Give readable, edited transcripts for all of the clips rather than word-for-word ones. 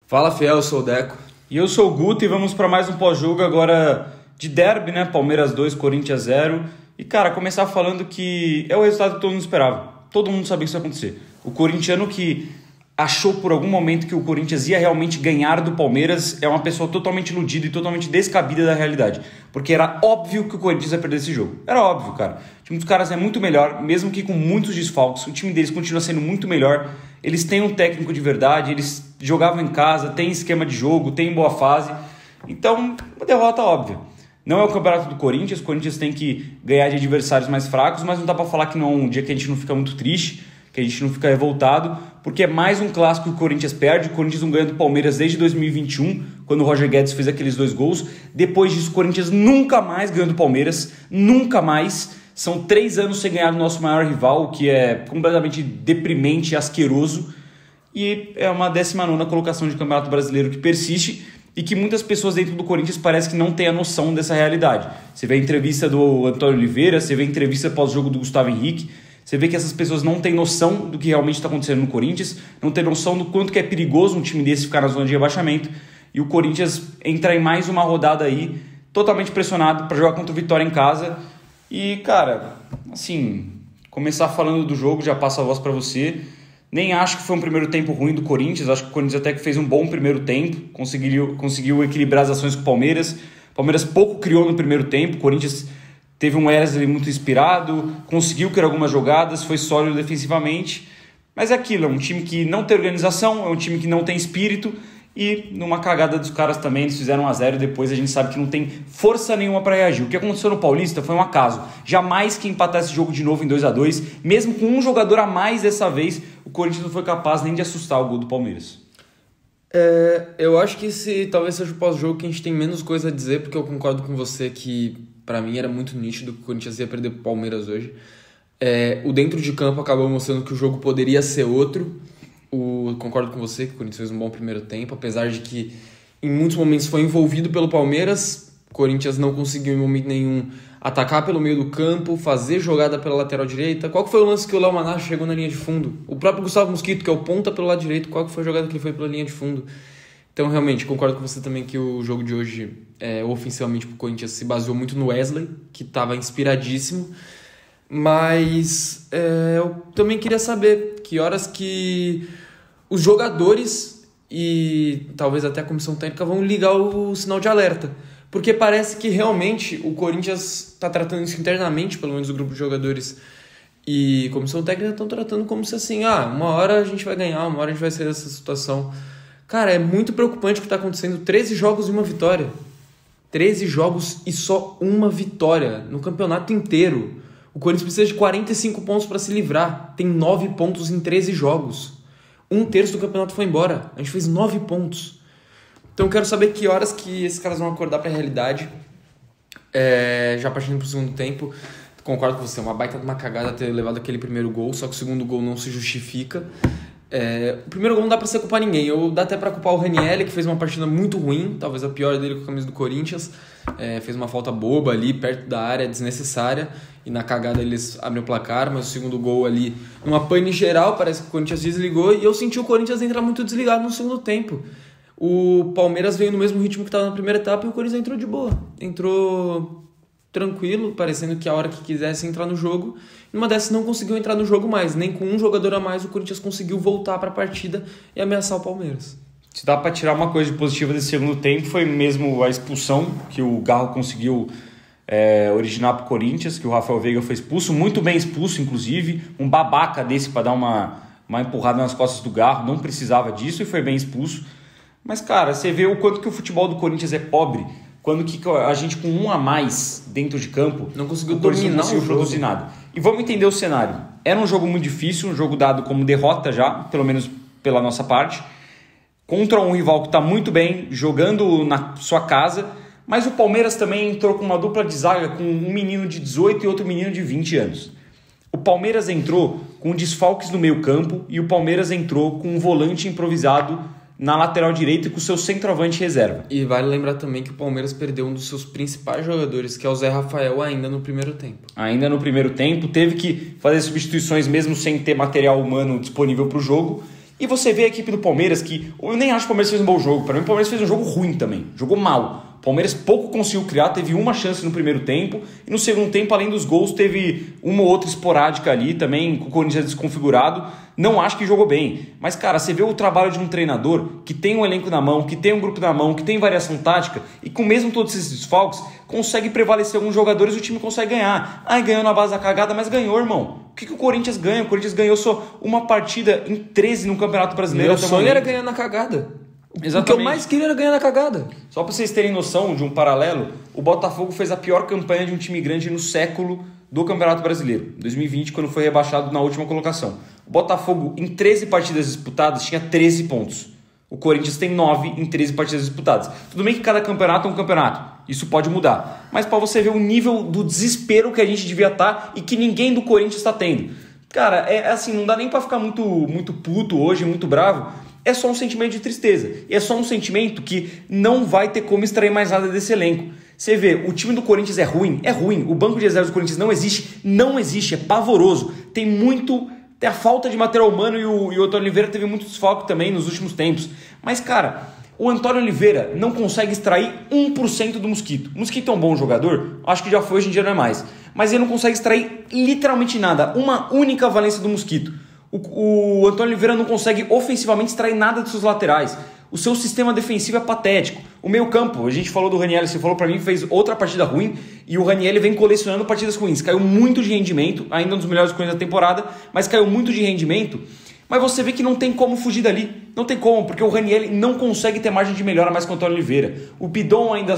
Fala, Fiel, eu sou o Deco. E eu sou o Guto e vamos para mais um pós-jogo agora de derby, né? Palmeiras 2, Corinthians 0. E, cara, começar falando que é o resultado que todo mundo esperava. Todo mundo sabia que isso ia acontecer. O corintiano que achou por algum momento que o Corinthians ia realmente ganhar do Palmeiras é uma pessoa totalmente iludida e totalmente descabida da realidade. Porque era óbvio que o Corinthians ia perder esse jogo. Era óbvio, cara. O time dos caras é muito melhor, mesmo que com muitos desfalques. O time deles continua sendo muito melhor. Eles têm um técnico de verdade, eles jogavam em casa, tem esquema de jogo, tem boa fase. Então, uma derrota óbvia. Não é o campeonato do Corinthians, o Corinthians tem que ganhar de adversários mais fracos, mas não dá pra falar que não é um dia que a gente não fica muito triste, que a gente não fica revoltado, porque é mais um clássico que o Corinthians perde. O Corinthians não ganha do Palmeiras desde 2021, quando o Roger Guedes fez aqueles 2 gols. Depois disso, o Corinthians nunca mais ganhou do Palmeiras, nunca mais. São 3 anos sem ganhar do nosso maior rival, o que é completamente deprimente e asqueroso. E é uma 19ª colocação de Campeonato Brasileiro que persiste e que muitas pessoas dentro do Corinthians parece que não têm a noção dessa realidade. Você vê a entrevista do Antônio Oliveira, você vê a entrevista pós-jogo do Gustavo Henrique, você vê que essas pessoas não têm noção do que realmente está acontecendo no Corinthians, não têm noção do quanto que é perigoso um time desse ficar na zona de rebaixamento, e o Corinthians entra em mais uma rodada aí, totalmente pressionado para jogar contra o Vitória em casa. E, cara, assim, começar falando do jogo, já passo a voz para você. Nem acho que foi um primeiro tempo ruim do Corinthians, acho que o Corinthians até que fez um bom primeiro tempo, conseguiu equilibrar as ações com o Palmeiras. O Palmeiras pouco criou no primeiro tempo, o Corinthians teve um Wesley muito inspirado, conseguiu criar algumas jogadas, foi sólido defensivamente. Mas é aquilo, é um time que não tem organização, é um time que não tem espírito. E numa cagada dos caras também, eles fizeram 1-0 e depois a gente sabe que não tem força nenhuma para reagir. O que aconteceu no Paulista foi um acaso. Jamais que empatar esse jogo de novo em 2-2, mesmo com um jogador a mais dessa vez, o Corinthians não foi capaz nem de assustar o gol do Palmeiras. Eu acho que esse talvez seja o pós-jogo que a gente tem menos coisa a dizer, porque eu concordo com você que, pra mim, era muito nítido que o Corinthians ia perder pro Palmeiras hoje. O dentro de campo acabou mostrando que o jogo poderia ser outro. Concordo com você que o Corinthians fez um bom primeiro tempo, apesar de que em muitos momentos foi envolvido pelo Palmeiras. O Corinthians não conseguiu em momento nenhum atacar pelo meio do campo, fazer jogada pela lateral direita. Qual que foi o lance que o Léo Manacho chegou na linha de fundo? O próprio Gustavo Mosquito, que é o ponta pelo lado direito, qual que foi a jogada que ele foi pela linha de fundo? Então, realmente, concordo com você também que o jogo de hoje, ofensivamente, pro Corinthians se baseou muito no Wesley, que estava inspiradíssimo. Mas eu também queria saber que horas que os jogadores e talvez até a comissão técnica vão ligar o sinal de alerta. Porque parece que realmente o Corinthians está tratando isso internamente, pelo menos o grupo de jogadores e a comissão técnica estão tratando como se assim, uma hora a gente vai ganhar, uma hora a gente vai sair dessa situação. Cara, é muito preocupante o que está acontecendo. 13 jogos e uma vitória. 13 jogos e só uma vitória no campeonato inteiro. O Corinthians precisa de 45 pontos para se livrar. Tem 9 pontos em 13 jogos. 1/3 do campeonato foi embora. A gente fez 9 pontos. Então eu quero saber que horas que esses caras vão acordar para a realidade. Já partindo para o segundo tempo, concordo com você. Uma baita de uma cagada ter levado aquele primeiro gol. Só que o segundo gol não se justifica. O primeiro gol não dá pra você culpar ninguém. Dá até pra culpar o Ranieri, que fez uma partida muito ruim, talvez a pior dele com a camisa do Corinthians. Fez uma falta boba ali, perto da área, desnecessária, e na cagada eles abrem o placar. Mas o segundo gol ali, numa pane geral, parece que o Corinthians desligou, e eu senti o Corinthians entrar muito desligado no segundo tempo. O Palmeiras veio no mesmo ritmo que estava na primeira etapa e o Corinthians entrou de boa. Entrou tranquilo, parecendo que a hora que quisesse entrar no jogo. Numa dessas não conseguiu entrar no jogo mais, nem com um jogador a mais o Corinthians conseguiu voltar para a partida e ameaçar o Palmeiras. Se dá para tirar uma coisa de positiva desse segundo tempo, foi mesmo a expulsão que o Garro conseguiu originar para o Corinthians, que o Rafael Veiga foi expulso, muito bem expulso inclusive, um babaca desse para dar uma empurrada nas costas do Garro, não precisava disso e foi bem expulso. Mas cara, você vê o quanto que o futebol do Corinthians é pobre, quando que a gente com um a mais dentro de campo não conseguiu dominar, não conseguiu produzir nada. E vamos entender o cenário. Era um jogo muito difícil, um jogo dado como derrota já, pelo menos pela nossa parte, contra um rival que está muito bem, jogando na sua casa, mas o Palmeiras também entrou com uma dupla de zaga com um menino de 18 e outro menino de 20 anos. O Palmeiras entrou com desfalques no meio campo e o Palmeiras entrou com um volante improvisado na lateral direita e com o seu centroavante reserva. E vale lembrar também que o Palmeiras perdeu um dos seus principais jogadores, que é o Zé Rafael, ainda no primeiro tempo. Ainda no primeiro tempo, teve que fazer substituições mesmo sem ter material humano disponível para o jogo. E você vê a equipe do Palmeiras que... Eu nem acho que o Palmeiras fez um bom jogo. Para mim, o Palmeiras fez um jogo ruim também. Jogou mal. O Palmeiras pouco conseguiu criar, teve uma chance no primeiro tempo. E no segundo tempo, além dos gols, teve uma ou outra esporádica ali, também com o Corinthians desconfigurado. Não acho que jogou bem. Mas, cara, você vê o trabalho de um treinador que tem um elenco na mão, que tem um grupo na mão, que tem variação tática e com mesmo todos esses desfalques, consegue prevalecer alguns jogadores e o time consegue ganhar. Ganhou na base da cagada, mas ganhou, irmão. O que o Corinthians ganha? O Corinthians ganhou só uma partida em 13 no Campeonato Brasileiro. Meu sonho era ganhar na cagada. Exatamente. O que eu mais queria era ganhar na cagada. Só para vocês terem noção de um paralelo, o Botafogo fez a pior campanha de um time grande no século do Campeonato Brasileiro. 2020, quando foi rebaixado na última colocação. O Botafogo, em 13 partidas disputadas, tinha 13 pontos. O Corinthians tem 9 em 13 partidas disputadas. Tudo bem que cada campeonato é um campeonato. Isso pode mudar. Mas para você ver o nível do desespero que a gente devia estar e que ninguém do Corinthians está tendo. Cara, é assim, não dá nem para ficar muito puto hoje, muito bravo. É só um sentimento de tristeza. E é só um sentimento que não vai ter como extrair mais nada desse elenco. Você vê, o time do Corinthians é ruim. O banco de reservas do Corinthians não existe, é pavoroso. Tem a falta de material humano e o Antônio Oliveira teve muito desfalque também nos últimos tempos. Mas, cara, o Antônio Oliveira não consegue extrair 1% do Mosquito. O Mosquito é um bom jogador, acho que já foi, hoje em dia não é mais. Mas ele não consegue extrair literalmente nada, uma única valência do Mosquito. O Antônio Oliveira não consegue ofensivamente extrair nada dos seus laterais. O seu sistema defensivo é patético. O meio campo, a gente falou do Ranieri, você falou pra mim que fez outra partida ruim e o Ranieri vem colecionando partidas ruins. Caiu muito de rendimento, ainda um dos melhores coisas da temporada, mas caiu muito de rendimento. Mas você vê que não tem como fugir dali. Não tem como, porque o Ranieri não consegue ter margem de melhora mais com o Antônio Oliveira. O Bidon ainda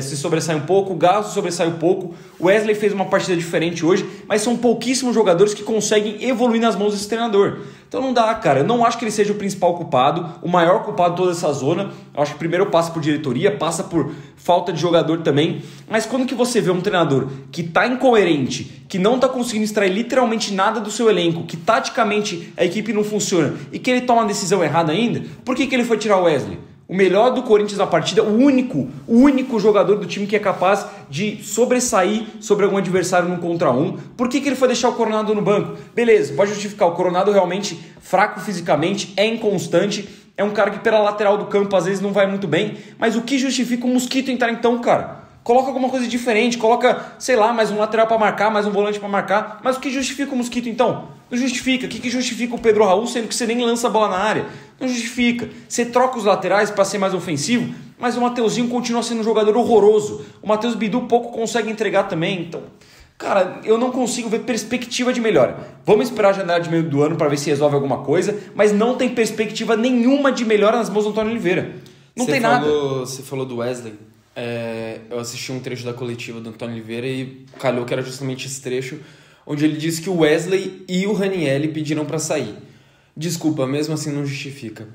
se sobressai um pouco, o Gasso sobressai um pouco, o Wesley fez uma partida diferente hoje, mas são pouquíssimos jogadores que conseguem evoluir nas mãos desse treinador. Então não dá, cara. Eu não acho que ele seja o principal culpado, o maior culpado de toda essa zona. Eu acho que primeiro passa por diretoria, passa por falta de jogador também. Mas quando que você vê um treinador que tá incoerente, que não tá conseguindo extrair literalmente nada do seu elenco, que taticamente a equipe não funciona e que ele toma uma decisão errada ainda, por que ele foi tirar o Wesley? O melhor do Corinthians na partida, o único jogador do time que é capaz de sobressair sobre algum adversário num contra um. Por que ele foi deixar o Coronado no banco? Beleza, pode justificar. O Coronado realmente fraco fisicamente, é inconstante, é um cara que pela lateral do campo às vezes não vai muito bem. Mas o que justifica o Mosquito entrar então, cara? Coloca alguma coisa diferente, coloca, sei lá, mais um lateral para marcar, mais um volante para marcar. Mas o que justifica o Mosquito então? Não justifica. O que justifica o Pedro Raul, sendo que você nem lança a bola na área? Não justifica. Você troca os laterais para ser mais ofensivo, mas o Mateuzinho continua sendo um jogador horroroso. O Matheus Bidu pouco consegue entregar também. Então, cara, eu não consigo ver perspectiva de melhora. Vamos esperar a janela de meio do ano para ver se resolve alguma coisa, mas não tem perspectiva nenhuma de melhora nas mãos do Antônio Oliveira. Não tem nada. Você falou do Wesley. Eu assisti um trecho da coletiva do Antônio Oliveira e calhou que era justamente esse trecho onde ele disse que o Wesley e o Ranieri pediram para sair. Desculpa, mesmo assim não justifica.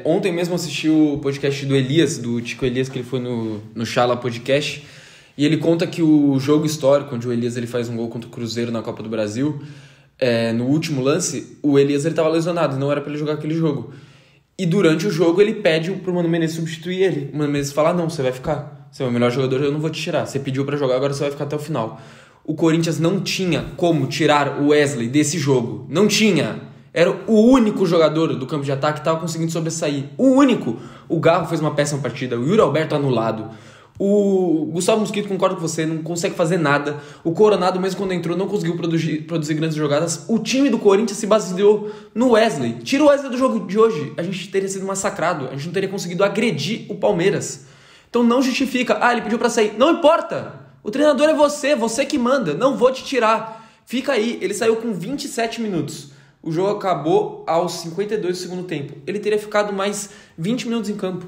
Ontem mesmo assisti o podcast do Elias, do Tico Elias, que ele foi no Chala Podcast, e ele conta que o jogo histórico, onde o Elias ele faz um gol contra o Cruzeiro na Copa do Brasil, no último lance, o Elias estava lesionado, não era para ele jogar aquele jogo. E durante o jogo ele pede pro Mano Menezes substituir ele. O Mano Menezes fala, não, você vai ficar. Você é o melhor jogador, eu não vou te tirar. Você pediu para jogar, agora você vai ficar até o final. O Corinthians não tinha como tirar o Wesley desse jogo. Não tinha. Era o único jogador do campo de ataque que estava conseguindo sobressair. O único. O Garro fez uma péssima partida. O Yuri Alberto anulado. O Gustavo Mosquito, concordo com você, não consegue fazer nada. O Coronado, mesmo quando entrou, não conseguiu produzir grandes jogadas. O time do Corinthians se baseou no Wesley. Tira o Wesley do jogo de hoje, a gente teria sido massacrado. A gente não teria conseguido agredir o Palmeiras. Então não justifica. Ele pediu pra sair. Não importa. O treinador é você que manda. Não vou te tirar. Fica aí. Ele saiu com 27 minutos. O jogo acabou aos 52 do segundo tempo. Ele teria ficado mais 20 minutos em campo.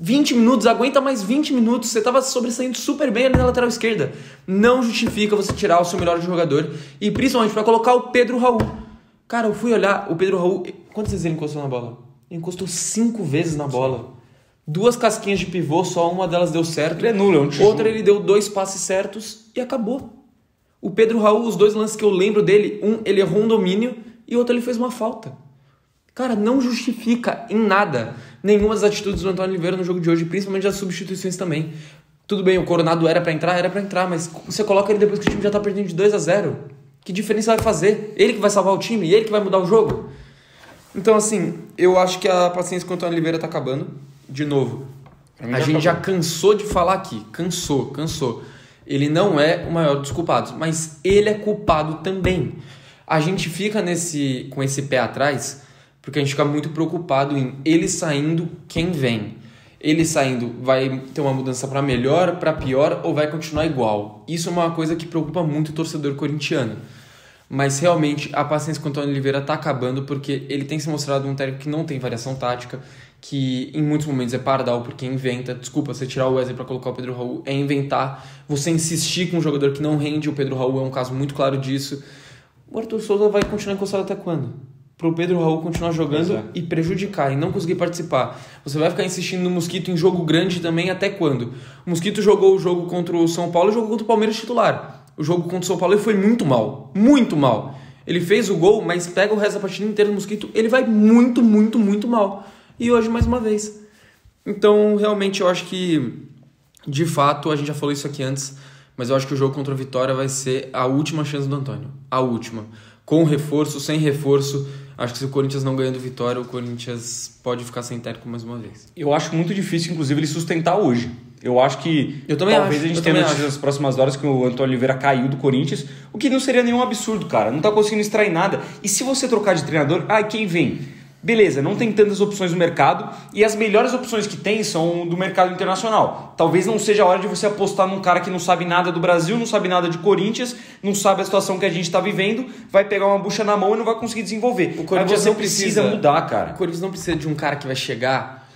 20 minutos, aguenta mais 20 minutos. Você estava sobressaindo super bem ali na lateral esquerda. Não justifica você tirar o seu melhor jogador. E principalmente para colocar o Pedro Raul. Cara, eu fui olhar o Pedro Raul. Quantas vezes ele encostou na bola? Ele encostou 5 vezes na bola. 2 casquinhas de pivô, só uma delas deu certo. Ele é nulo, outra ele deu 2 passes certos e acabou. O Pedro Raul, os 2 lances que eu lembro dele, ele errou um domínio e outro ele fez uma falta. Cara, não justifica em nada nenhuma das atitudes do Antônio Oliveira no jogo de hoje, principalmente as substituições também. Tudo bem, o Coronado era pra entrar, mas você coloca ele depois que o time já tá perdendo de 2-0. Que diferença vai fazer? Ele que vai salvar o time? Ele que vai mudar o jogo? Então, assim, eu acho que a paciência com o Antônio Oliveira tá acabando. De novo, a gente já cansou de falar aqui. Cansou. Ele não é o maior dos culpados, mas ele é culpado também. A gente fica com esse pé atrás porque a gente fica muito preocupado em ele saindo, quem vem. Ele saindo, vai ter uma mudança para melhor, para pior ou vai continuar igual? Isso é uma coisa que preocupa muito o torcedor corintiano. Mas realmente a paciência com o Antônio Oliveira está acabando porque ele tem se mostrado um técnico que não tem variação tática, que em muitos momentos é pardal porque inventa. Desculpa, você tirar o Wesley para colocar o Pedro Raul é inventar. Você insistir com um jogador que não rende, o Pedro Raul é um caso muito claro disso. O Arthur Souza vai continuar encostado até quando? Para o Pedro Raul continuar jogando e prejudicar e não conseguir participar. Você vai ficar insistindo no Mosquito em jogo grande também até quando? O Mosquito jogou o jogo contra o São Paulo e jogou contra o Palmeiras titular. O jogo contra o São Paulo ele foi muito mal. Ele fez o gol, mas pega o resto da partida inteira do Mosquito, ele vai muito mal. E hoje mais uma vez. Então, realmente, eu acho que, de fato, a gente já falou isso aqui antes, mas eu acho que o jogo contra a Vitória vai ser a última chance do Antônio. A última. Com reforço, sem reforço. Acho que se o Corinthians não ganhar do Vitória, o Corinthians pode ficar sem técnico mais uma vez. Eu acho muito difícil, inclusive, ele sustentar hoje. Eu acho que talvez a gente tenha notícias nas próximas horas que o Antônio Oliveira caiu do Corinthians, o que não seria nenhum absurdo, cara. Não tá conseguindo extrair nada. E se você trocar de treinador, quem vem? Beleza, não tem tantas opções no mercado e as melhores opções que tem são do mercado internacional. Talvez não seja a hora de você apostar num cara que não sabe nada do Brasil, não sabe nada de Corinthians, não sabe a situação que a gente está vivendo, vai pegar uma bucha na mão e não vai conseguir desenvolver. O Corinthians não precisa mudar, cara. O Corinthians não precisa de um cara que vai chegar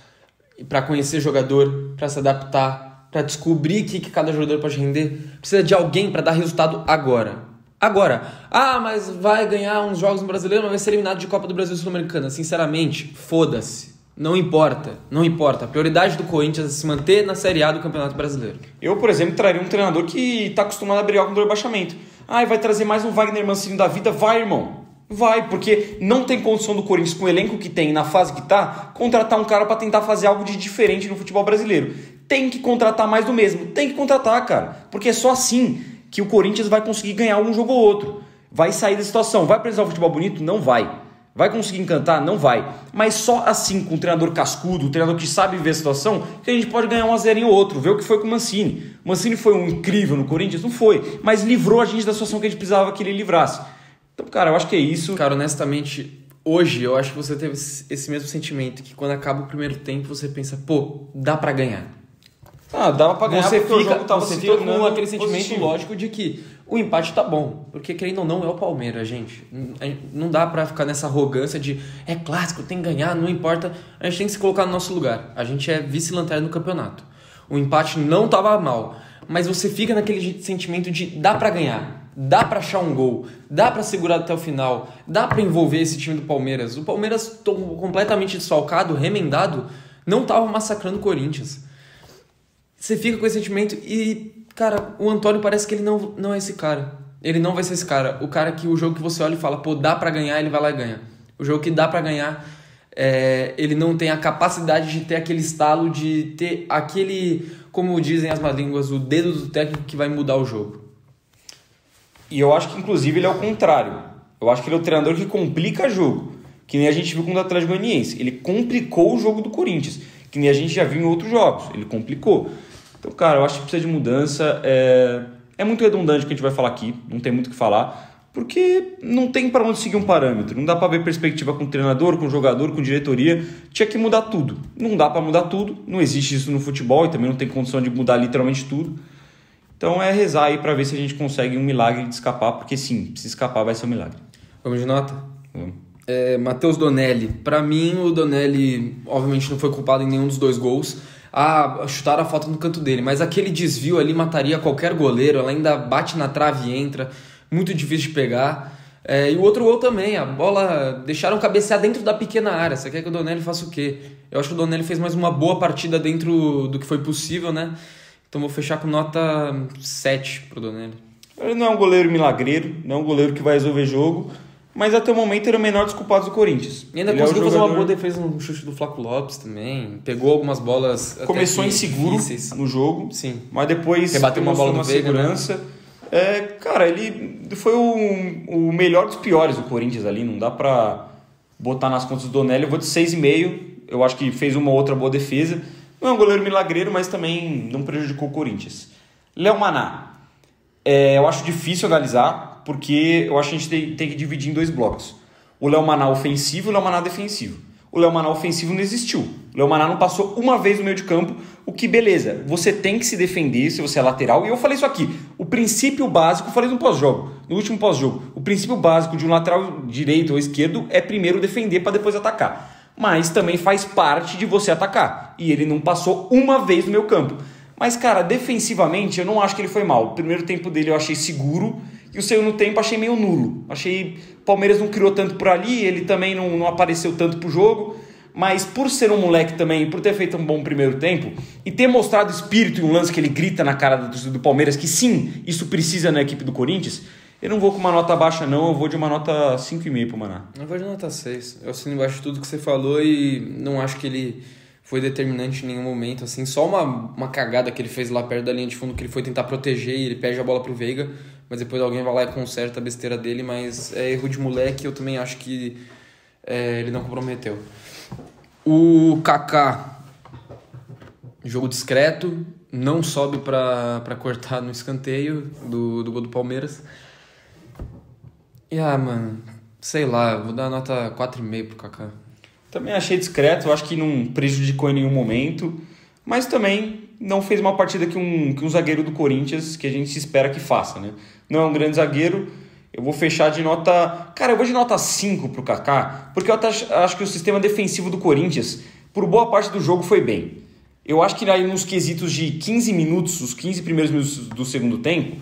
para conhecer jogador, para se adaptar, para descobrir o que cada jogador pode render. Precisa de alguém para dar resultado agora. Mas vai ganhar uns jogos no Brasileiro, mas vai ser eliminado de Copa do Brasil Sul-Americana. Sinceramente, foda-se. Não importa. A prioridade do Corinthians é se manter na Série A do Campeonato Brasileiro. Eu, por exemplo, traria um treinador que está acostumado a brigar contra o rebaixamento. Vai trazer mais um Wagner Mancini da vida? Vai, irmão. Vai, porque não tem condição do Corinthians, com o elenco que tem, na fase que tá, contratar um cara para tentar fazer algo de diferente no futebol brasileiro. Tem que contratar mais do mesmo. Tem que contratar, cara. Porque é só assim que o Corinthians vai conseguir ganhar um jogo ou outro. Vai sair da situação. Vai apresentar um futebol bonito? Não vai. Vai conseguir encantar? Não vai. Mas só assim, com um treinador cascudo, um treinador que sabe ver a situação, que a gente pode ganhar um a 0 ou outro. Vê o que foi com o Mancini. O Mancini foi um incrível no Corinthians? Não foi. Mas livrou a gente da situação que a gente precisava que ele livrasse. Então, cara, eu acho que é isso. Cara, honestamente, hoje eu acho que você teve esse mesmo sentimento, que quando acaba o primeiro tempo, você pensa, dá pra ganhar. Dava pra ganhar você porque o jogo tava você se fica tornando com aquele sentimento positivo. lógico de que o empate tá bom, porque querendo ou não é o Palmeiras, gente. Não dá pra ficar nessa arrogância de é clássico, tem que ganhar, não importa. A gente tem que se colocar no nosso lugar. A gente é vice-lanterna no campeonato. O empate não tava mal, mas você fica naquele sentimento de dá pra ganhar, dá pra achar um gol, dá pra segurar até o final, dá pra envolver esse time do Palmeiras. O Palmeiras completamente desfalcado, remendado, não tava massacrando o Corinthians. Você fica com esse sentimento e, cara, o Antônio parece que ele não é esse cara. Ele não vai ser esse cara. O cara que o jogo que você olha e fala, dá pra ganhar, ele vai lá e ganha. O jogo que dá pra ganhar, ele não tem a capacidade de ter aquele estalo, de ter aquele, como dizem as más línguas, o dedo do técnico que vai mudar o jogo. E eu acho que, inclusive, ele é o contrário. Eu acho que ele é o treinador que complica jogo. Que nem a gente viu com o Atlético Goianiense. Ele complicou o jogo do Corinthians. Que nem a gente já viu em outros jogos. Ele complicou. Então, cara, eu acho que precisa de mudança. É muito redundante o que a gente vai falar aqui. Não tem muito o que falar. Porque não tem para onde seguir um parâmetro. Não dá para ver perspectiva com o treinador, com o jogador, com diretoria. Tinha que mudar tudo. Não dá para mudar tudo. Não existe isso no futebol e também não tem condição de mudar literalmente tudo. Então é rezar aí para ver se a gente consegue um milagre de escapar. Porque sim, se escapar vai ser um milagre. Vamos de nota? Vamos. Matheus Donelli. Para mim, o Donelli obviamente não foi culpado em nenhum dos dois gols. Chutaram a falta no canto dele, mas aquele desvio ali mataria qualquer goleiro. Ela ainda bate na trave e entra, muito difícil de pegar. E o outro gol também, a bola deixaram cabecear dentro da pequena área. Você quer que o Donelli faça o quê? Eu acho que o Donelli fez mais uma boa partida dentro do que foi possível, né? Então vou fechar com nota 7 pro Donelli. Ele não é um goleiro milagreiro, não é um goleiro que vai resolver jogo, mas até o momento ele é o menor dos culpados do Corinthians. E ainda conseguiu fazer uma boa defesa no chute do Flávio Lopes também. Pegou algumas bolas. Começou inseguro difíceis no jogo, sim, mas depois rebateu uma bola no segurança. Né? Cara, ele foi o melhor dos piores do Corinthians ali. Não dá pra botar nas contas do Donelli, eu vou de 6,5. Eu acho que fez uma ou outra boa defesa. Não é um goleiro milagreiro, mas também não prejudicou o Corinthians. Léo Maná. Eu acho difícil analisar, porque eu acho que a gente tem que dividir em 2 blocos. O Léo Maná ofensivo e o Léo Maná defensivo. O Léo Maná ofensivo não existiu. O Léo Maná não passou uma vez no meio de campo, o que beleza. Você tem que se defender se você é lateral. E eu falei isso aqui. O princípio básico, eu falei no pós-jogo, no último pós-jogo. O princípio básico de um lateral direito ou esquerdo é primeiro defender para depois atacar. Mas também faz parte de você atacar. E ele não passou uma vez no meu campo. Mas, cara, defensivamente eu não acho que ele foi mal. O primeiro tempo dele eu achei seguro e o segundo tempo achei meio nulo. Achei o Palmeiras não criou tanto por ali, ele também não apareceu tanto pro jogo. Mas por ser um moleque também, por ter feito um bom primeiro tempo e ter mostrado espírito em um lance que ele grita na cara do Palmeiras, que sim, isso precisa na equipe do Corinthians, eu não vou com uma nota baixa não, eu vou de uma nota 5,5 pro Maná. Eu vou de nota 6. Eu assino embaixo de tudo que você falou e não acho que ele foi determinante em nenhum momento, assim, só uma cagada que ele fez lá perto da linha de fundo, que ele foi tentar proteger e ele perde a bola pro Veiga, mas depois alguém vai lá e conserta a besteira dele, mas é erro de moleque, eu também acho que ele não comprometeu. O Kaká, jogo discreto, não sobe pra cortar no escanteio do gol do Palmeiras. E mano, sei lá, vou dar nota 4,5 pro Kaká. Também achei discreto, eu acho que não prejudicou em nenhum momento, mas também não fez uma partida que um zagueiro do Corinthians, que a gente se espera que faça, né? Não é um grande zagueiro, eu vou fechar de nota... Cara, eu vou de nota 5 pro Kaká, porque eu acho que o sistema defensivo do Corinthians, por boa parte do jogo, foi bem. Eu acho que aí nos quesitos de 15 minutos, os 15 primeiros minutos do segundo tempo,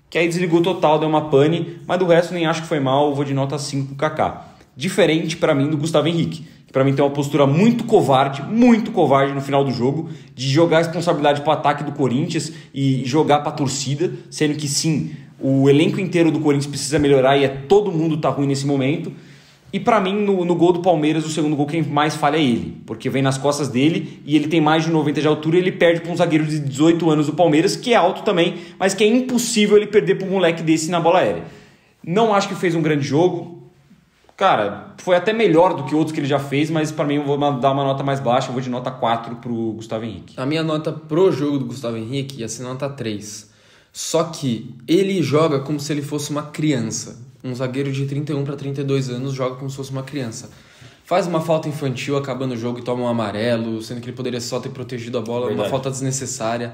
que aí desligou total, deu uma pane, mas do resto nem acho que foi mal, eu vou de nota 5 pro Kaká. Diferente para mim do Gustavo Henrique, que para mim tem uma postura muito covarde no final do jogo, de jogar a responsabilidade para o ataque do Corinthians e jogar para a torcida, sendo que sim, o elenco inteiro do Corinthians precisa melhorar e todo mundo tá ruim nesse momento. E para mim, no gol do Palmeiras, o segundo gol quem mais falha é ele, porque vem nas costas dele e ele tem mais de 90 de altura e ele perde para um zagueiro de 18 anos do Palmeiras, que é alto também, mas que é impossível ele perder para um moleque desse na bola aérea. Não acho que fez um grande jogo. Cara, foi até melhor do que outros que ele já fez, mas para mim eu vou dar uma nota mais baixa, eu vou de nota 4 pro Gustavo Henrique. A minha nota pro jogo do Gustavo Henrique ia ser nota 3. Só que ele joga como se ele fosse uma criança. Um zagueiro de 31 para 32 anos joga como se fosse uma criança. Faz uma falta infantil acabando o jogo e toma um amarelo, sendo que ele poderia só ter protegido a bola, uma falta desnecessária.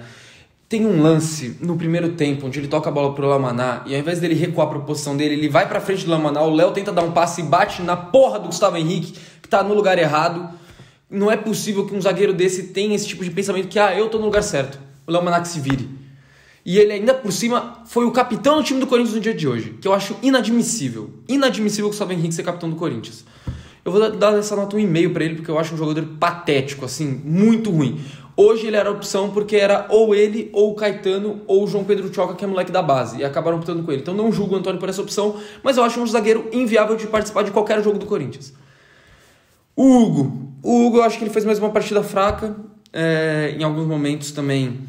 Tem um lance no primeiro tempo onde ele toca a bola pro Léo Maná e ao invés dele recuar a posição dele, ele vai pra frente do Léo Maná, o Léo tenta dar um passe e bate na porra do Gustavo Henrique, que tá no lugar errado. Não é possível que um zagueiro desse tenha esse tipo de pensamento que, eu tô no lugar certo, o Léo Maná que se vire. E ele ainda por cima foi o capitão do time do Corinthians no dia de hoje, que eu acho inadmissível. Inadmissível o Gustavo Henrique ser capitão do Corinthians. Eu vou dar essa nota 1,5 pra ele, porque eu acho um jogador patético, assim, muito ruim. Hoje ele era a opção porque era ou ele, ou o Caetano, ou o João Pedro Choca, que é moleque da base, e acabaram optando com ele. Então não julgo o Antônio por essa opção, mas eu acho um zagueiro inviável de participar de qualquer jogo do Corinthians. O Hugo eu acho que ele fez mais uma partida fraca, em alguns momentos também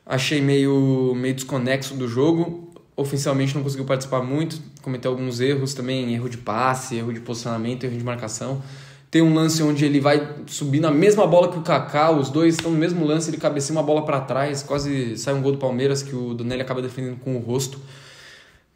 achei meio desconexo do jogo. Oficialmente não conseguiu participar muito, cometeu alguns erros também, erro de passe, erro de posicionamento, erro de marcação. Tem um lance onde ele vai subir na mesma bola que o Kaká, os dois estão no mesmo lance, ele cabeceia uma bola pra trás, quase sai um gol do Palmeiras que o Donelli acaba defendendo com o rosto.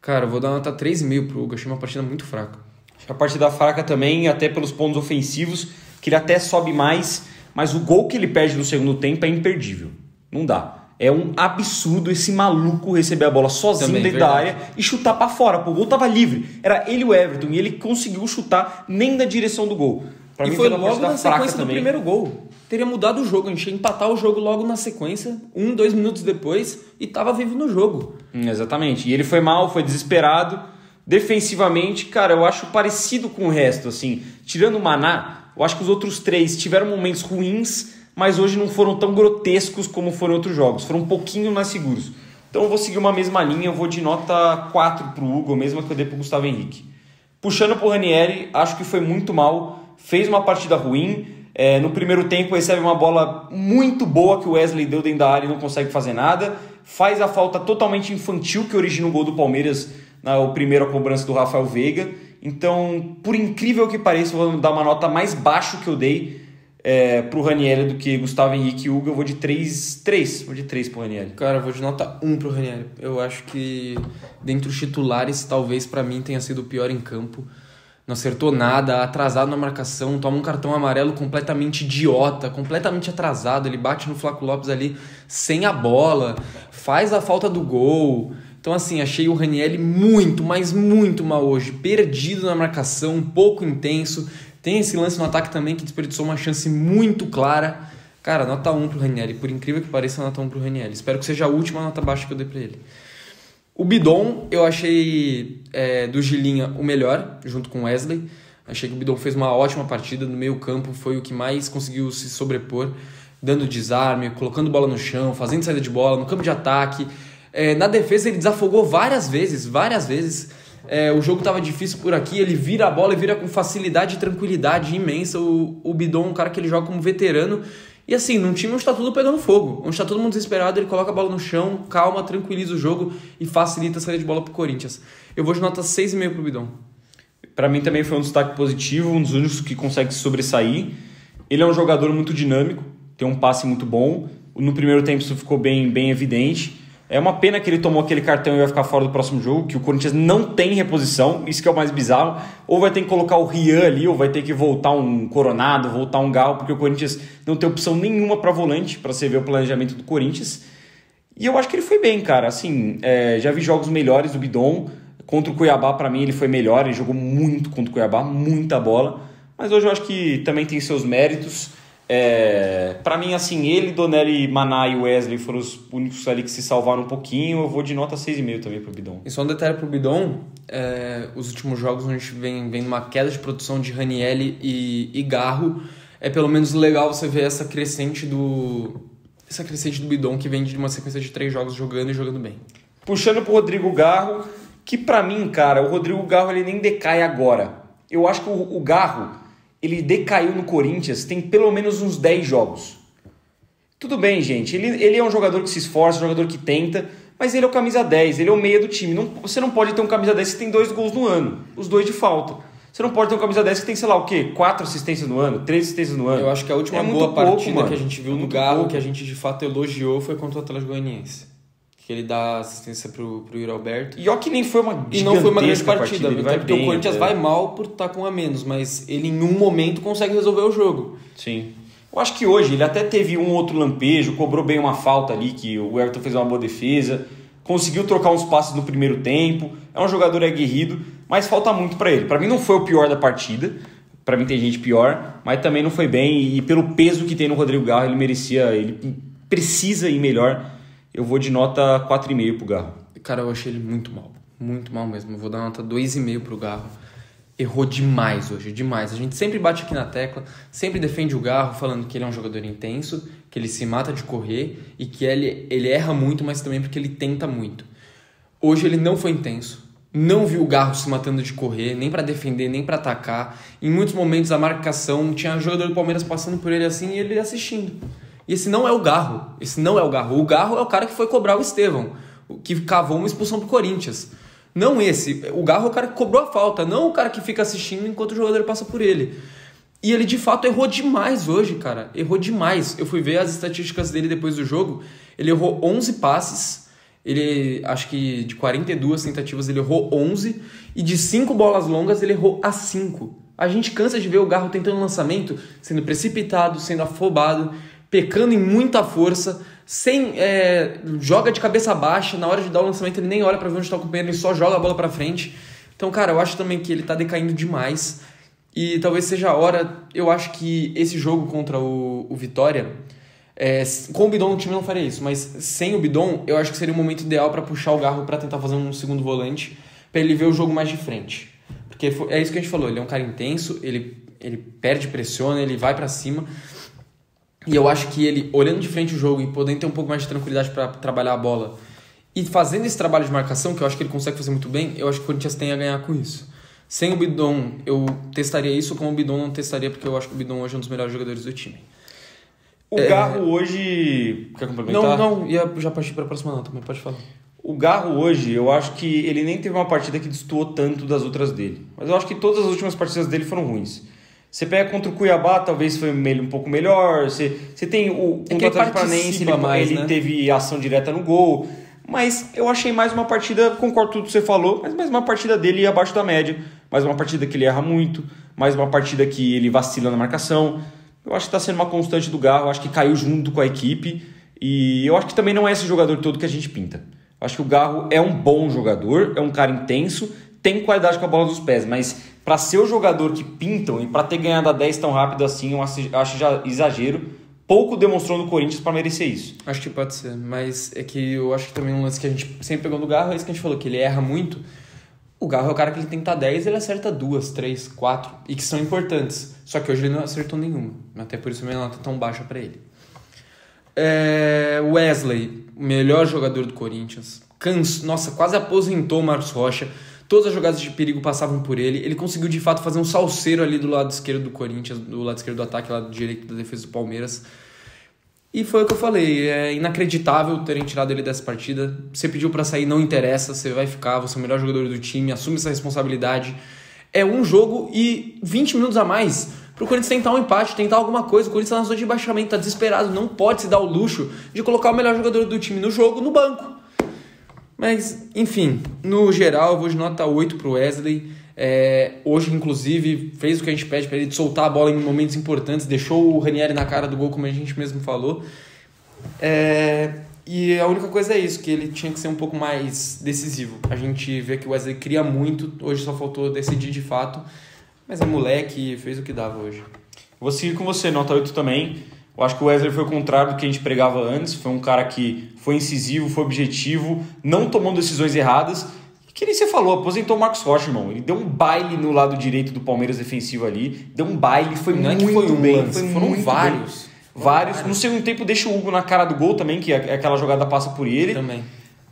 Cara, eu vou dar uma nota 3,5 pro Hugo, achei uma partida muito fraca. Acho que a partida fraca também, até pelos pontos ofensivos, que ele até sobe mais, mas o gol que ele perde no segundo tempo é imperdível. Não dá. É um absurdo esse maluco receber a bola sozinho também, dentro da área e chutar pra fora. Pô, o gol tava livre. Era ele e o Everton e ele conseguiu chutar nem na direção do gol. Pra e mim foi logo na sequência do também. Primeiro gol. Teria mudado o jogo, a gente ia empatar o jogo logo na sequência, 2 minutos depois, e tava vivo no jogo. Exatamente. E ele foi mal, foi desesperado. Defensivamente, cara, eu acho parecido com o resto, assim. Tirando o Maná, eu acho que os outros 3 tiveram momentos ruins, mas hoje não foram tão grotescos como foram outros jogos. Foram um pouquinho mais seguros. Então eu vou seguir uma mesma linha, eu vou de nota 4 pro Hugo, a mesma que eu dei pro Gustavo Henrique. Puxando pro Ranieri, acho que foi muito mal. Fez uma partida ruim. No primeiro tempo recebe uma bola muito boa que o Wesley deu dentro da área e não consegue fazer nada. Faz a falta totalmente infantil que origina o gol do Palmeiras O primeiro, a cobrança do Rafael Veiga. Então, por incrível que pareça, eu vou dar uma nota mais baixa que eu dei pro Ranieri do que Gustavo Henrique e Hugo. Eu vou de 3. Vou de 3 pro Ranieri. Cara, eu vou de nota 1 pro Ranieri. Eu acho que, dentre os titulares, talvez pra mim tenha sido o pior em campo. Não acertou nada, atrasado na marcação, toma um cartão amarelo completamente idiota, completamente atrasado. Ele bate no Flaco Lopes ali sem a bola, faz a falta do gol. Então, assim, achei o Ranieri muito, mas muito mal hoje. Perdido na marcação, um pouco intenso. Tem esse lance no ataque também que desperdiçou uma chance muito clara. Cara, nota 1 pro Ranieri. Por incrível que pareça, nota 1 pro Ranieri. Espero que seja a última nota baixa que eu dei pra ele. O Bidon, eu achei do Gilinha o melhor, junto com o Wesley. Achei que o Bidon fez uma ótima partida no meio campo, foi o que mais conseguiu se sobrepor, dando desarme, colocando bola no chão, fazendo saída de bola, no campo de ataque. Na defesa ele desafogou várias vezes. O jogo estava difícil por aqui, ele vira a bola e vira com facilidade e tranquilidade imensa. O Bidon, um cara que ele joga como veterano. E assim, num time onde está tudo pegando fogo, onde está todo mundo desesperado, ele coloca a bola no chão, calma, tranquiliza o jogo e facilita a saída de bola pro Corinthians. Eu vou de nota 6,5 pro Bidon. Para mim também foi um destaque positivo, um dos únicos que consegue se sobressair. Ele é um jogador muito dinâmico, tem um passe muito bom. No primeiro tempo isso ficou bem evidente. É uma pena que ele tomou aquele cartão e vai ficar fora do próximo jogo, que o Corinthians não tem reposição, isso que é o mais bizarro. Ou vai ter que colocar o Rian ali, ou vai ter que voltar um Coronado, voltar um Galo, porque o Corinthians não tem opção nenhuma para volante, para você ver o planejamento do Corinthians. E eu acho que ele foi bem, cara. Assim, já vi jogos melhores do Bidon. Contra o Cuiabá, para mim, ele foi melhor. Ele jogou muito contra o Cuiabá, muita bola. Mas hoje eu acho que também tem seus méritos. Para mim, assim, ele, Donelli, Maná e Wesley foram os únicos ali que se salvaram um pouquinho. Eu vou de nota 6,5 também pro Bidon. E só um detalhe pro Bidon, os últimos jogos onde a gente vem numa queda de produção de Ranieri e Garro, é pelo menos legal você ver essa crescente do Bidon, que vem de uma sequência de 3 jogos jogando e jogando bem. Puxando pro Rodrigo Garro, que pra mim, cara, o Rodrigo Garro ele nem decai agora. Eu acho que o Garro ele decaiu no Corinthians tem pelo menos uns 10 jogos. Tudo bem, gente, ele é um jogador que se esforça, um jogador que tenta, mas ele é o camisa 10, ele é o meia do time. Você não pode ter um camisa 10 que tem 2 gols no ano, os 2 de falta. Você não pode ter um camisa 10 que tem, sei lá o quê, 4 assistências no ano, 3 assistências no ano. Eu acho que a última boa partida que a gente viu no Garro, que a gente de fato elogiou, foi contra o Atlético Goianiense. Que ele dá assistência pro Yuri Alberto. E ó que nem foi uma E não foi uma grande partida, ele vai porque bem, o Corinthians vai mal por estar com um a menos, mas ele em um momento consegue resolver o jogo. Sim. Eu acho que hoje ele até teve um outro lampejo, cobrou bem uma falta ali, que o Everton fez uma boa defesa, conseguiu trocar uns passes no primeiro tempo, é um jogador aguerrido, mas falta muito pra ele. Pra mim não foi o pior da partida, pra mim tem gente pior, mas também não foi bem, e pelo peso que tem no Rodrigo Garro, ele precisa ir melhor. Eu vou de nota 4,5 pro Garro. Cara, eu achei ele muito mal mesmo. Eu vou dar nota 2,5 pro Garro. Errou demais hoje, demais. A gente sempre bate aqui na tecla, sempre defende o Garro, falando que ele é um jogador intenso, que ele se mata de correr e que ele erra muito, mas também porque ele tenta muito. Hoje ele não foi intenso, não viu o Garro se matando de correr, nem pra defender, nem pra atacar. Em muitos momentos a marcação, tinha jogador do Palmeiras passando por ele assim e ele assistindo. E esse não é o Garro. O Garro é o cara que foi cobrar o Estevão, que cavou uma expulsão pro Corinthians. Não esse. O Garro é o cara que cobrou a falta, não o cara que fica assistindo enquanto o jogador passa por ele. E ele, de fato, errou demais hoje, cara. Errou demais. Eu fui ver as estatísticas dele depois do jogo. Ele errou 11 passes. Ele, acho que de 42 tentativas, ele errou 11. E de 5 bolas longas, ele errou as 5. A gente cansa de ver o Garro tentando lançamento, sendo precipitado, sendo afobado, pecando em muita força, joga de cabeça baixa, na hora de dar o lançamento ele nem olha pra ver onde tá o companheiro, ele só joga a bola pra frente. Então, cara, eu acho também que ele tá decaindo demais, e talvez seja a hora, eu acho que esse jogo contra o Vitória, com o Bidon o time não faria isso, mas sem o Bidon, eu acho que seria o momento ideal pra puxar o Garro pra tentar fazer um segundo volante, pra ele ver o jogo mais de frente. Porque é isso que a gente falou, ele é um cara intenso, ele perde, pressiona, ele vai pra cima. E eu acho que ele, olhando de frente o jogo e podendo ter um pouco mais de tranquilidade para trabalhar a bola e fazendo esse trabalho de marcação, que eu acho que ele consegue fazer muito bem, eu acho que o Corinthians tem a ganhar com isso. Sem o Bidon, eu testaria isso, com o Bidon não testaria, porque eu acho que o Bidon hoje é um dos melhores jogadores do time. O Garro hoje... Quer complementar? Não, ia já partir para a próxima nota, mas pode falar. O Garro hoje, eu acho que ele nem teve uma partida que destoou tanto das outras dele. Mas eu acho que todas as últimas partidas dele foram ruins. Você pega contra o Cuiabá, talvez foi um pouco melhor. Você tem o contra o Atlético Paranaense, ele teve ação direta no gol. Mas eu achei mais uma partida, concordo com tudo que você falou, mas mais uma partida dele abaixo da média. Mais uma partida que ele erra muito. Mais uma partida que ele vacila na marcação. Eu acho que está sendo uma constante do Garro. Eu acho que caiu junto com a equipe. E eu acho que também não é esse jogador todo que a gente pinta. Eu acho que o Garro é um bom jogador, é um cara intenso, tem qualidade com a bola dos pés, mas para ser o jogador que pintam e para ter ganhado a 10 tão rápido assim, eu acho já exagero. Pouco demonstrou no Corinthians para merecer isso. Acho que pode ser, mas é que eu acho que também um lance que a gente sempre pegou no Garro é isso que a gente falou, que ele erra muito. O Garro é o cara que ele tem que estar 10, ele acerta 2, 3, 4 e que são importantes. Só que hoje ele não acertou nenhuma, até por isso a minha nota é tão baixa para ele. Wesley, melhor jogador do Corinthians. Nossa, quase aposentou o Marcos Rocha. Todas as jogadas de perigo passavam por ele. Ele conseguiu de fato fazer um salseiro ali do lado esquerdo do Corinthians, do lado esquerdo do ataque, lado direito da defesa do Palmeiras. E foi o que eu falei, é inacreditável terem tirado ele dessa partida. Você pediu pra sair, não interessa, você vai ficar, você é o melhor jogador do time, assume essa responsabilidade. É um jogo e 20 minutos a mais pro Corinthians tentar um empate, tentar alguma coisa. O Corinthians tá na zona de rebaixamento, tá desesperado, não pode se dar o luxo de colocar o melhor jogador do time no jogo no banco. Mas, enfim, no geral eu vou de nota 8 pro Wesley. Hoje, inclusive, fez o que a gente pede para ele, de soltar a bola em momentos importantes, deixou o Ranieri na cara do gol, como a gente mesmo falou. E a única coisa é isso, que ele tinha que ser um pouco mais decisivo. A gente vê que o Wesley cria muito, hoje só faltou decidir de fato, mas é moleque, fez o que dava hoje. Vou seguir com você, nota 8 também. Eu acho que o Wesley foi o contrário do que a gente pregava antes, foi um cara que foi incisivo, foi objetivo, não tomou decisões erradas. Que nem você falou, aposentou o Marcos Rocha, irmão. Ele deu um baile no lado direito do Palmeiras defensivo ali, deu um baile, foi muito bem. Foram vários. No segundo tempo deixa o Hugo na cara do gol também, que aquela jogada passa por ele. Também.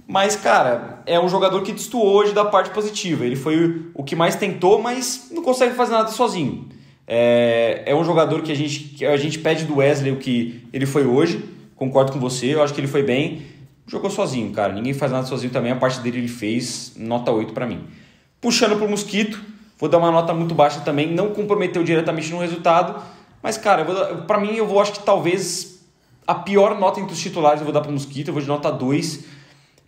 Mas, cara, é um jogador que destoou hoje da parte positiva. Ele foi o que mais tentou, mas não consegue fazer nada sozinho. É um jogador que a gente pede do Wesley o que ele foi hoje. Concordo com você, eu acho que ele foi bem. Jogou sozinho, cara. Ninguém faz nada sozinho também. A parte dele ele fez, nota 8 pra mim. Puxando pro Mosquito, vou dar uma nota muito baixa também. Não comprometeu diretamente no resultado. Mas, cara, pra mim, acho que talvez a pior nota entre os titulares eu vou dar pro Mosquito. Eu vou de nota 2.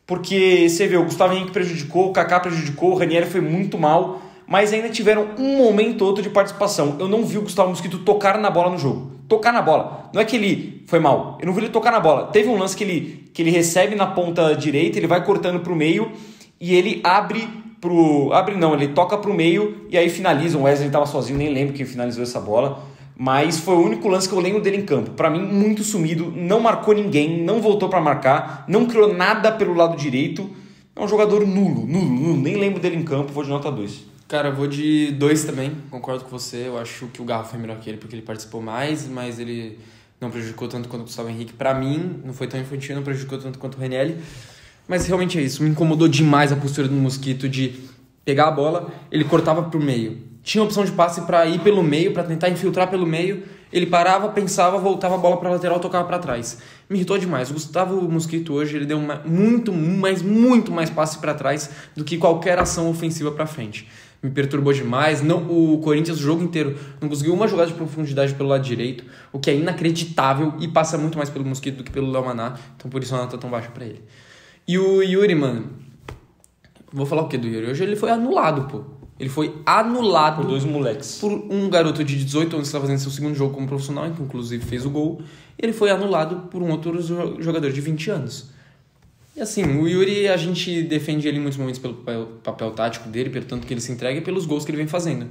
Porque, você vê, o Gustavo Henrique prejudicou, o Kaká prejudicou, o Ranieri foi muito mal. Mas ainda tiveram um momento ou outro de participação. Eu não vi o Gustavo Mosquito tocar na bola no jogo. Tocar na bola. Não é que ele foi mal. Eu não vi ele tocar na bola. Teve um lance que ele recebe na ponta direita, ele vai cortando pro meio e ele ele toca pro meio e aí finaliza. O Wesley estava sozinho, nem lembro quem finalizou essa bola. Mas foi o único lance que eu lembro dele em campo. Pra mim, muito sumido. Não marcou ninguém, não voltou pra marcar, não criou nada pelo lado direito. É um jogador nulo. Nem lembro dele em campo, vou de nota 2. Cara, eu vou de 2 também, concordo com você. Eu acho que o Garro foi melhor que ele porque ele participou mais, mas ele não prejudicou tanto quanto o Gustavo Henrique. Pra mim, não foi tão infantil, não prejudicou tanto quanto o Ranieri. Mas realmente é isso, me incomodou demais a postura do Mosquito de pegar a bola, ele cortava pro meio. Tinha a opção de passe pra ir pelo meio, pra tentar infiltrar pelo meio. Ele parava, pensava, voltava a bola pra lateral, tocava pra trás. Me irritou demais. O Gustavo Mosquito hoje, ele deu muito mais passe pra trás do que qualquer ação ofensiva pra frente. Me perturbou demais. O Corinthians o jogo inteiro não conseguiu uma jogada de profundidade pelo lado direito, o que é inacreditável e passa muito mais pelo Mosquito do que pelo Léo Maná, então por isso a nota tão baixa pra ele. E o Yuri, mano, vou falar o que do Yuri? Hoje ele foi anulado, pô. Ele foi anulado por 2 moleques. Por um garoto de 18 anos que estava fazendo seu segundo jogo como profissional, que inclusive fez o gol. Ele foi anulado por um outro jogador de 20 anos. E assim, o Yuri, a gente defende ele em muitos momentos pelo papel tático dele, pelo tanto que ele se entrega e pelos gols que ele vem fazendo.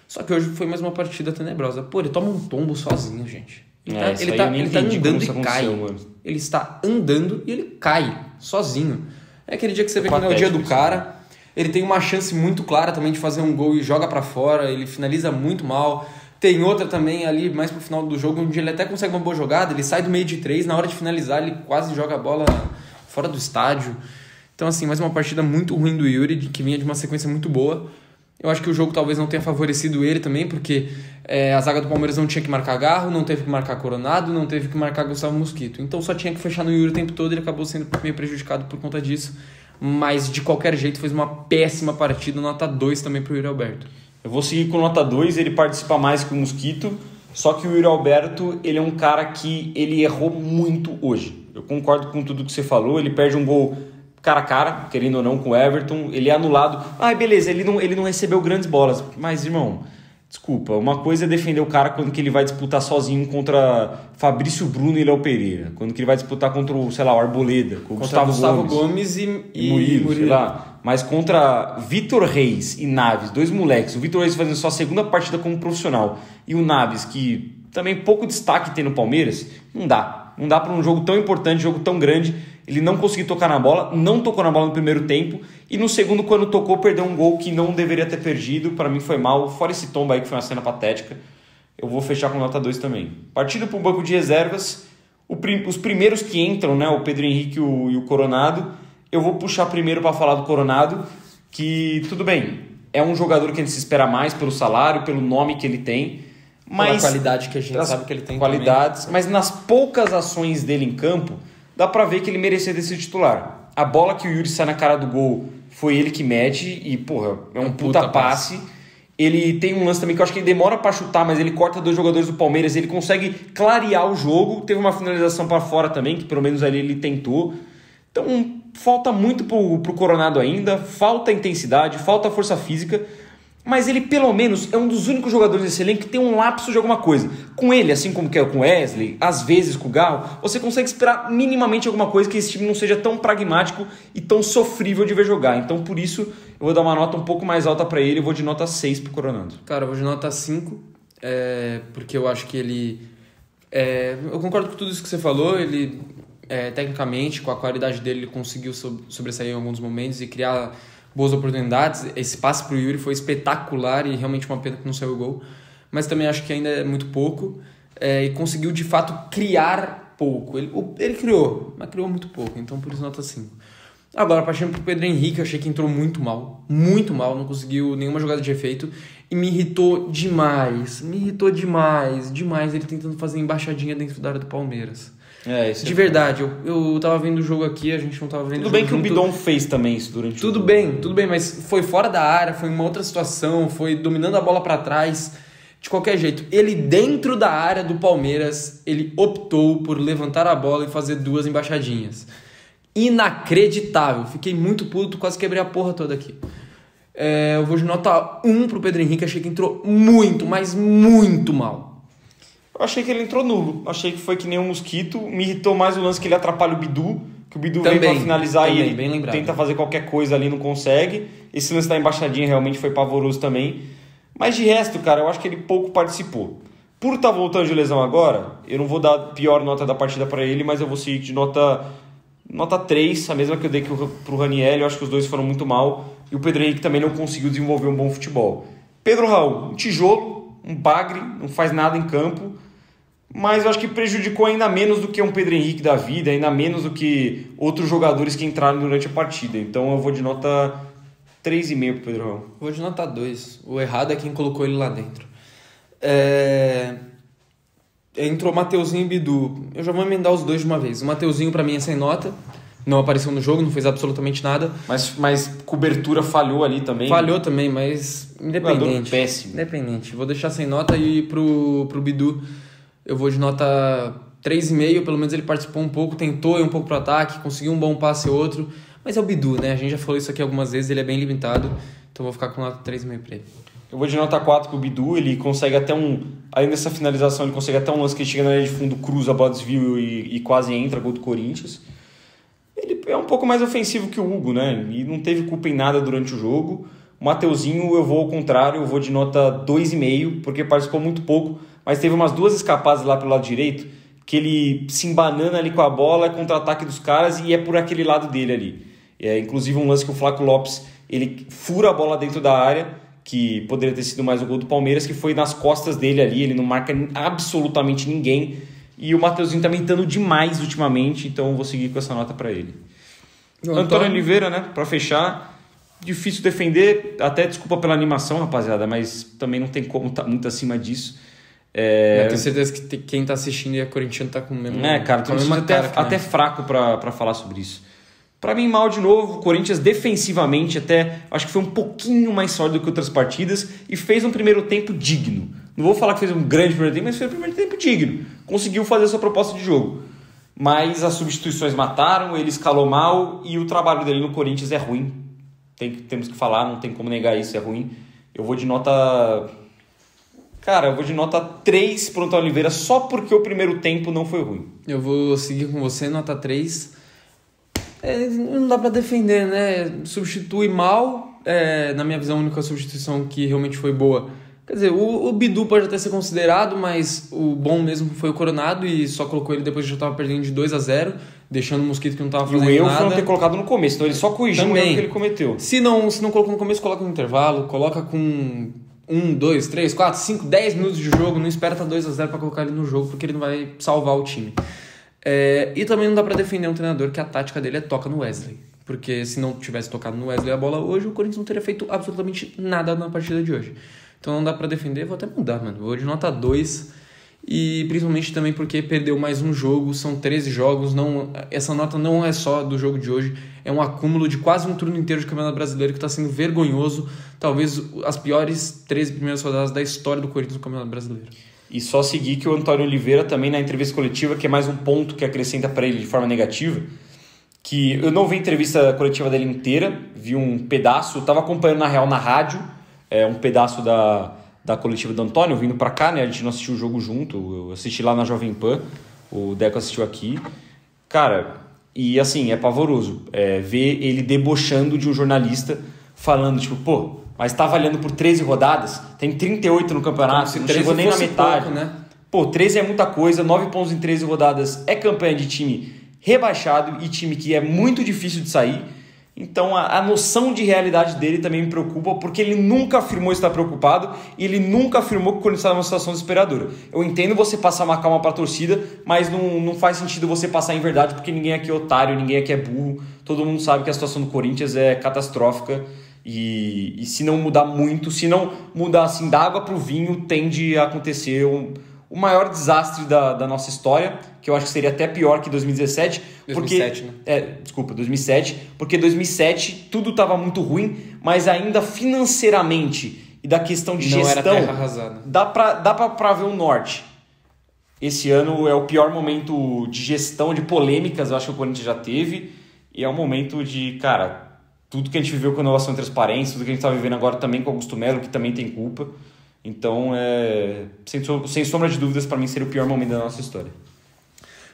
Só que hoje foi mais uma partida tenebrosa. Pô, ele toma um tombo sozinho, gente. Ele tá andando e cai. Mano. Ele está andando e ele cai sozinho. É aquele dia que você vê que não é o dia do cara. Ele tem uma chance muito clara também de fazer um gol e joga pra fora. Ele finaliza muito mal. Tem outra também ali, mais pro final do jogo, onde ele até consegue uma boa jogada. Ele sai do meio de 3, na hora de finalizar ele quase joga a bola fora do estádio. Então, assim, mais uma partida muito ruim do Yuri, que vinha de uma sequência muito boa. Eu acho que o jogo talvez não tenha favorecido ele também, porque a zaga do Palmeiras não tinha que marcar Garro, não teve que marcar Coronado, não teve que marcar Gustavo Mosquito. Então só tinha que fechar no Yuri o tempo todo e ele acabou sendo meio prejudicado por conta disso. mas de qualquer jeito fez uma péssima partida, nota 2 também pro Yuri Alberto. Eu vou seguir com nota 2, ele participa mais que o Mosquito, só que o Yuri Alberto, ele é um cara que ele errou muito hoje. Eu concordo com tudo que você falou, ele perde um gol cara a cara, querendo ou não, com o Everton, ele é anulado. Beleza, ele não recebeu grandes bolas, mas, irmão, desculpa, uma coisa é defender o cara quando que ele vai disputar sozinho contra Fabrício Bruno e Léo Pereira, quando que ele vai disputar contra o, sei lá, o Arboleda, com o Gustavo Gomes e Murilo, sei lá. Mas contra Vitor Reis e Naves, dois moleques, o Vitor Reis fazendo sua segunda partida como profissional e o Naves, que também pouco destaque tem no Palmeiras, não dá. Não dá para um jogo tão importante, jogo tão grande, ele não conseguiu tocar na bola, não tocou na bola no primeiro tempo e no segundo, quando tocou, perdeu um gol que não deveria ter perdido. Para mim foi mal, fora esse tombo aí que foi uma cena patética. Eu vou fechar com nota 2 também. Partindo para o banco de reservas, os primeiros que entram, né, o Pedro Henrique e o Coronado, eu vou puxar primeiro para falar do Coronado, que tudo bem, é um jogador que a gente se espera mais pelo salário, pelo nome que ele tem, mas pela qualidade que a gente sabe que ele tem qualidades, também. Mas nas poucas ações dele em campo, dá pra ver que ele merecia ter sido titular. A bola que o Yuri sai na cara do gol foi ele que mete e, porra, é um puta passe. Ele tem um lance também que eu acho que ele demora pra chutar, mas ele corta dois jogadores do Palmeiras, ele consegue clarear o jogo. Teve uma finalização pra fora também, que pelo menos ali ele tentou. Então, falta muito pro Coronado ainda, falta intensidade, falta força física. Mas ele, pelo menos, é um dos únicos jogadores desse elenco que tem um lapso de alguma coisa. Com ele, assim como que é com o Wesley, às vezes com o Garro, você consegue esperar minimamente alguma coisa que esse time não seja tão pragmático e tão sofrível de ver jogar. Então, por isso, eu vou dar uma nota um pouco mais alta para ele. Eu vou de nota 6 pro Coronado. Cara, eu vou de nota 5, porque eu acho que ele... eu concordo com tudo isso que você falou. Ele, tecnicamente, com a qualidade dele, ele conseguiu sobressair em alguns momentos e criar boas oportunidades. Esse passe pro Yuri foi espetacular e realmente uma pena que não saiu o gol. Mas também acho que ainda é muito pouco. E conseguiu, de fato, criar pouco. Ele criou, mas criou muito pouco. Então, por isso, nota 5. Agora, partindo pro Pedro Henrique, eu achei que entrou muito mal. Muito mal, não conseguiu nenhuma jogada de efeito. E me irritou demais. Demais ele tentando fazer embaixadinha dentro da área do Palmeiras. De verdade, eu tava vendo o jogo aqui, a gente não tava vendo o jogo. Tudo bem que o Bidon fez também isso durante o jogo. Tudo bem, mas foi fora da área, foi uma outra situação, foi dominando a bola pra trás. De qualquer jeito, ele dentro da área do Palmeiras, ele optou por levantar a bola e fazer duas embaixadinhas. Inacreditável, fiquei muito puto, quase quebrei a porra toda aqui. Eu vou de nota 1 pro Pedro Henrique, achei que entrou muito, mas muito mal. Eu achei que ele entrou nulo. Achei que foi que nem um mosquito. Me irritou mais o lance que ele atrapalha o Bidu. Que o Bidu vem pra finalizar e ele tenta fazer qualquer coisa ali, não consegue. Esse lance da embaixadinha realmente foi pavoroso também. Mas de resto, cara, eu acho que ele pouco participou. Por estar voltando de lesão agora, eu não vou dar a pior nota da partida para ele, mas eu vou seguir de nota 3, a mesma que eu dei pro Raniel. Eu acho que os dois foram muito mal. E o Pedro Henrique também não conseguiu desenvolver um bom futebol. Pedro Raul, um tijolo, um bagre, não faz nada em campo. Mas eu acho que prejudicou ainda menos do que um Pedro Henrique da vida, ainda menos do que outros jogadores que entraram durante a partida. Então eu vou de nota 3,5 pro Pedro Raul. Vou de nota 2. O errado é quem colocou ele lá dentro. Entrou Mateuzinho e Bidu. Eu já vou emendar os dois de uma vez. O Mateuzinho pra mim é sem nota. Não apareceu no jogo, não fez absolutamente nada. Mas cobertura falhou ali também. Falhou também, mas independente. Péssimo. Independente. Vou deixar sem nota e pro Bidu eu vou de nota 3,5. Pelo menos ele participou um pouco, tentou ir um pouco pro ataque, conseguiu um bom passe e outro. Mas é o Bidu, né? A gente já falou isso aqui algumas vezes, ele é bem limitado. Então eu vou ficar com nota 3,5 pra ele. Eu vou de nota 4 pro Bidu, ele consegue até além dessa finalização, ele consegue até um lance que ele chega na linha de fundo, cruza, a bola desvio e quase entra, gol do Corinthians. Ele é um pouco mais ofensivo que o Hugo, né? E não teve culpa em nada durante o jogo. O Mateuzinho, eu vou ao contrário, eu vou de nota 2,5, porque participou muito pouco, mas teve umas duas escapadas lá pelo lado direito, que ele se embanana ali com a bola, contra-ataque dos caras, e é por aquele lado dele ali. Inclusive um lance que o Flávio Lopes, ele fura a bola dentro da área, que poderia ter sido mais um gol do Palmeiras, que foi nas costas dele ali, ele não marca absolutamente ninguém. E o Mateuzinho tá mentando demais ultimamente, então eu vou seguir com essa nota para ele. Antônio Oliveira, né, para fechar, difícil defender, até desculpa pela animação, rapaziada, mas também não tem como estar muito acima disso. Eu tenho certeza que quem tá assistindo e é corintiano tá com o mesmo... cara, tô até fraco para falar sobre isso. Pra mim, mal de novo. O Corinthians defensivamente até acho que foi um pouquinho mais sólido que outras partidas e fez um primeiro tempo digno. Não vou falar que fez um grande primeiro tempo, mas fez um primeiro tempo digno. Conseguiu fazer a sua proposta de jogo. Mas as substituições mataram, ele escalou mal e o trabalho dele no Corinthians é ruim. Temos que falar, não tem como negar isso, é ruim. Eu vou de nota... Cara, eu vou de nota 3 pro Antônio Oliveira só porque o primeiro tempo não foi ruim. Eu vou seguir com você, nota 3. Não dá pra defender, né? Substitui mal. Na minha visão, a única substituição que realmente foi boa. Quer dizer, o Bidu pode até ser considerado, mas o bom mesmo foi o Coronado e só colocou ele depois que já tava perdendo de 2-0, deixando o Mosquito que não tava fazendo nada. E o erro foi não ter colocado no começo, então ele só corrigiu o erro que ele cometeu. Se não colocou no começo, coloca no intervalo, coloca com 1, 2, 3, 4, 5, 10 minutos de jogo, não espera estar 2-0 pra colocar ele no jogo, porque ele não vai salvar o time. E também não dá pra defender um treinador que a tática dele é toca no Wesley. Porque se não tivesse tocado no Wesley a bola hoje, o Corinthians não teria feito absolutamente nada na partida de hoje. Então não dá pra defender, vou até mudar, mano. Vou de nota 2. E principalmente também porque perdeu mais um jogo, são 13 jogos. Essa nota não é só do jogo de hoje, é um acúmulo de quase um turno inteiro de Campeonato Brasileiro que está sendo vergonhoso. Talvez as piores 13 primeiras rodadas da história do Corinthians no Campeonato Brasileiro. E só seguir que o Antônio Oliveira também na entrevista coletiva, que é mais um ponto que acrescenta para ele de forma negativa, que eu não vi a entrevista coletiva dele inteira, vi um pedaço, estava acompanhando na real na rádio, um pedaço da coletiva do Antônio, vindo para cá, né? A gente não assistiu o jogo junto, eu assisti lá na Jovem Pan, o Deco assistiu aqui. Cara, e assim, é pavoroso ver ele debochando de um jornalista falando, tipo, pô, mas tá avaliando por 13 rodadas, tem 38 no campeonato, não chegou nem na metade. Pouco, né? Pô, 13 é muita coisa, 9 pontos em 13 rodadas é campanha de time rebaixado e time que é muito difícil de sair. Então a noção de realidade dele também me preocupa, porque ele nunca afirmou estar preocupado e ele nunca afirmou que o Corinthians está numa situação desesperadora. Eu entendo você passar uma calma para a torcida, mas não faz sentido você passar em verdade, porque ninguém aqui é otário, ninguém aqui é burro. Todo mundo sabe que a situação do Corinthians é catastrófica e se não mudar muito, se não mudar assim da água para o vinho, tende a acontecer o maior desastre da nossa história, que eu acho que seria até pior que 2017. 2007, né? Desculpa, 2007. Porque 2007 tudo estava muito ruim, mas ainda financeiramente e da questão de não gestão... Não era terra arrasada. Dá pra ver o norte. Esse ano é o pior momento de gestão, de polêmicas, eu acho que o Corinthians já teve. E é um momento de, cara, tudo que a gente viveu com a inovação e transparência, tudo que a gente está vivendo agora também com o Augusto Melo, que também tem culpa. Então, sem sombra de dúvidas, para mim seria o pior momento da nossa história.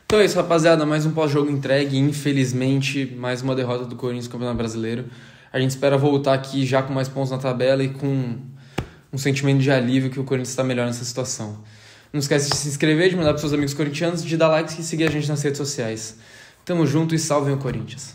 Então é isso, rapaziada. Mais um pós-jogo entregue. Infelizmente, mais uma derrota do Corinthians no Campeonato Brasileiro. A gente espera voltar aqui já com mais pontos na tabela e com um sentimento de alívio que o Corinthians está melhor nessa situação. Não esquece de se inscrever, de mandar para seus amigos corintianos, de dar like e seguir a gente nas redes sociais. Tamo junto e salvem o Corinthians.